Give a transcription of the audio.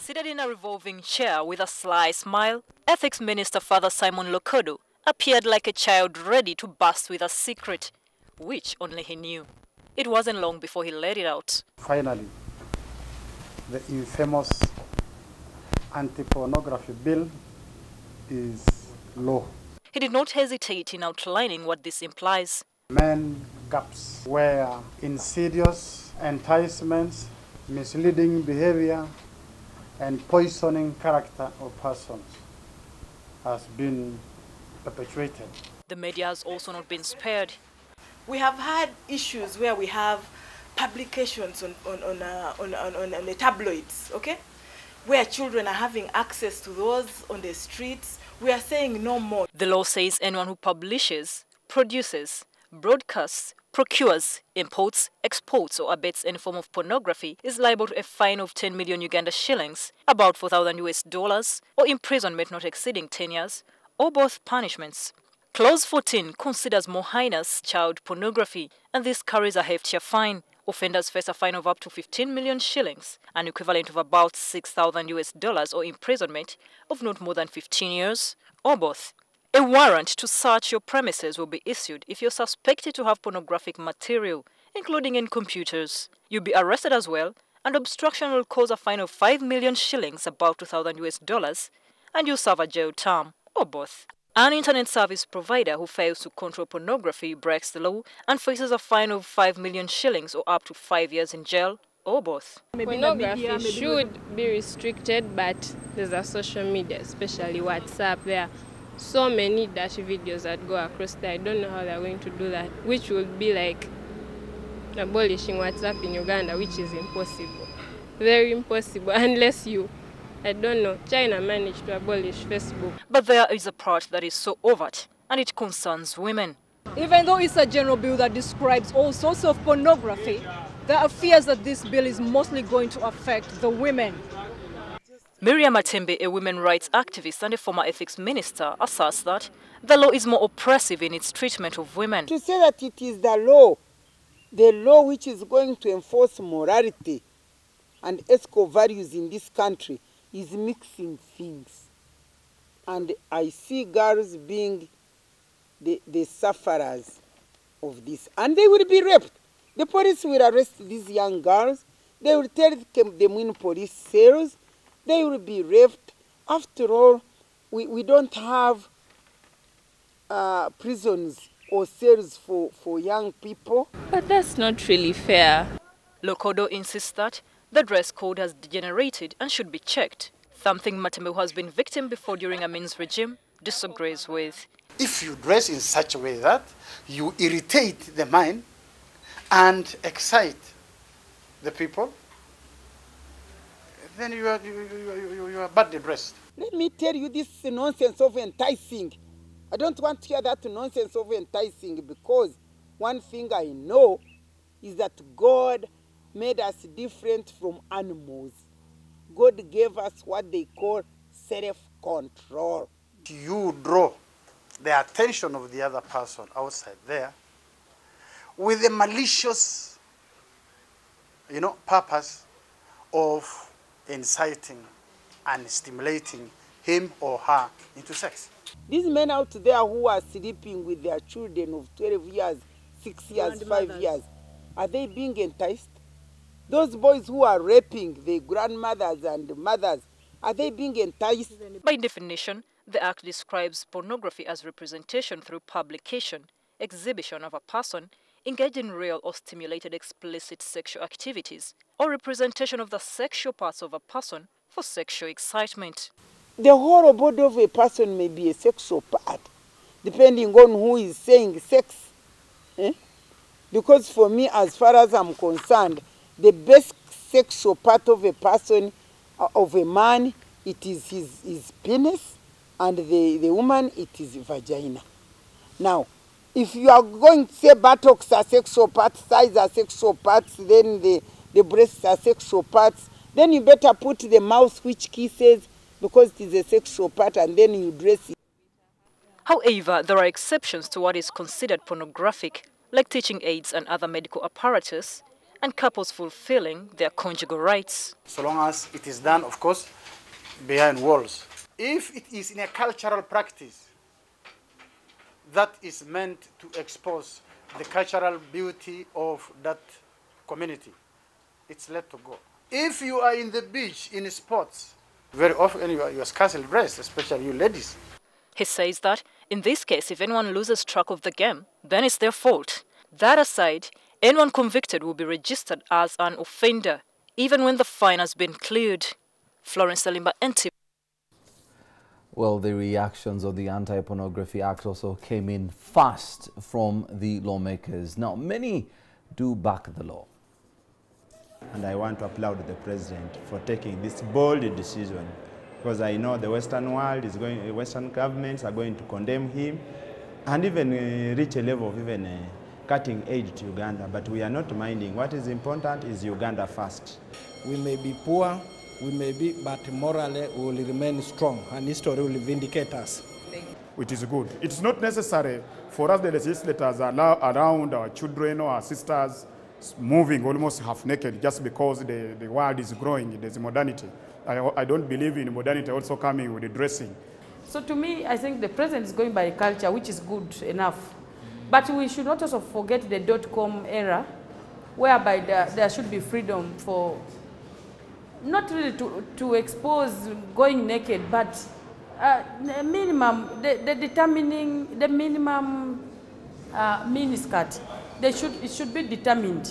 Seated in a revolving chair with a sly smile, Ethics Minister Father Simon Lokodo appeared like a child ready to burst with a secret, which only he knew. It wasn't long before he let it out. Finally, the infamous anti-pornography bill is law. He did not hesitate in outlining what this implies. Main gaps where insidious enticements, misleading behavior, and poisoning character of persons has been perpetrated. The media has also not been spared. We have had issues where we have publications on the tabloids, okay? Where children are having access to those on the streets. We are saying no more. The law says anyone who publishes, produces, broadcasts, procures, imports, exports or abets any form of pornography is liable to a fine of 10 million Uganda shillings, about $4,000, or imprisonment not exceeding 10 years, or both punishments. Clause 14 considers more heinous child pornography, and this carries a heftier fine. Offenders face a fine of up to 15 million shillings, an equivalent of about $6,000, or imprisonment of not more than 15 years, or both. A warrant to search your premises will be issued if you're suspected to have pornographic material, including in computers. You'll be arrested as well, and obstruction will cause a fine of 5 million shillings, about $2,000, and you'll serve a jail term, or both. An internet service provider who fails to control pornography breaks the law and faces a fine of 5 million shillings, or up to 5 years in jail, or both. Pornography should be restricted, but there's a social media, especially WhatsApp. There are so many dirty videos that go across there. I don't know how they're going to do that, which would be like abolishing WhatsApp in Uganda, which is impossible. Very impossible, unless you, I don't know, China managed to abolish Facebook. But there is a part that is so overt, and it concerns women. Even though it's a general bill that describes all sorts of pornography, there are fears that this bill is mostly going to affect the women. Miriam Atembe, a women rights activist and a former ethics minister, asserts that the law is more oppressive in its treatment of women. To say that it is the law which is going to enforce morality and ethical values in this country is mixing things. And I see girls being the sufferers of this. And they will be raped. The police will arrest these young girls. They will take them in police cells. They will be raped. After all, we don't have prisons or cells for young people. But that's not really fair. Lokodo insists that the dress code has degenerated and should be checked, something Matembe, who has been victim before during Amin's regime, disagrees with. If you dress in such a way that you irritate the mind and excite the people, then you are badly dressed. Let me tell you this nonsense of enticing. I don't want to hear that nonsense of enticing, because one thing I know is that God made us different from animals. God gave us what they call self-control. You draw the attention of the other person outside there with a malicious, purpose of inciting and stimulating him or her into sex. These men out there who are sleeping with their children of 12 years, 6 years, 5 years, are they being enticed? Those boys who are raping their grandmothers and mothers, are they being enticed? By definition, the Act describes pornography as representation through publication, exhibition of a person engaged in real or stimulated explicit sexual activities, or representation of the sexual parts of a person for sexual excitement. The whole body of a person may be a sexual part, depending on who is saying sex. Because for me, as far as I'm concerned, the best sexual part of a person, of a man, it is his penis, and the woman, it is vagina. Now, if you are going to say buttocks are sexual parts, thighs are sexual parts, then the breasts are sexual parts, then you better put the mouth which kisses, because it is a sexual part, and then you dress it. However, there are exceptions to what is considered pornographic, like teaching aids and other medical apparatus, and couples fulfilling their conjugal rights. So long as it is done, of course, behind walls. If it is in a cultural practice that is meant to expose the cultural beauty of that community, it's let to go. If you are in the beach, in sports, very often you are scarcely dressed, especially you ladies. He says that, in this case, if anyone loses track of the game, then it's their fault. That aside, anyone convicted will be registered as an offender, even when the fine has been cleared. Florence Salimba, NTV. Well, the reactions of the Anti-Pornography Act also came in fast from the lawmakers. Now, many do back the law. And I want to applaud the president for taking this bold decision, because I know the Western world is going, Western governments are going to condemn him and even reach a level of even cutting aid to Uganda. But we are not minding. What is important is Uganda first. We may be poor, we may be, but morally we will remain strong, and history will vindicate us. It is good. It's not necessary for us, the legislators, around our children or our sisters moving almost half naked just because the world is growing, there's modernity. I don't believe in modernity also coming with the dressing. So to me, I think the president is going by culture, which is good enough. But we should not also forget the .com era, whereby there should be freedom for, not really to expose going naked, but the minimum, determining the minimum miniskirt. It should be determined.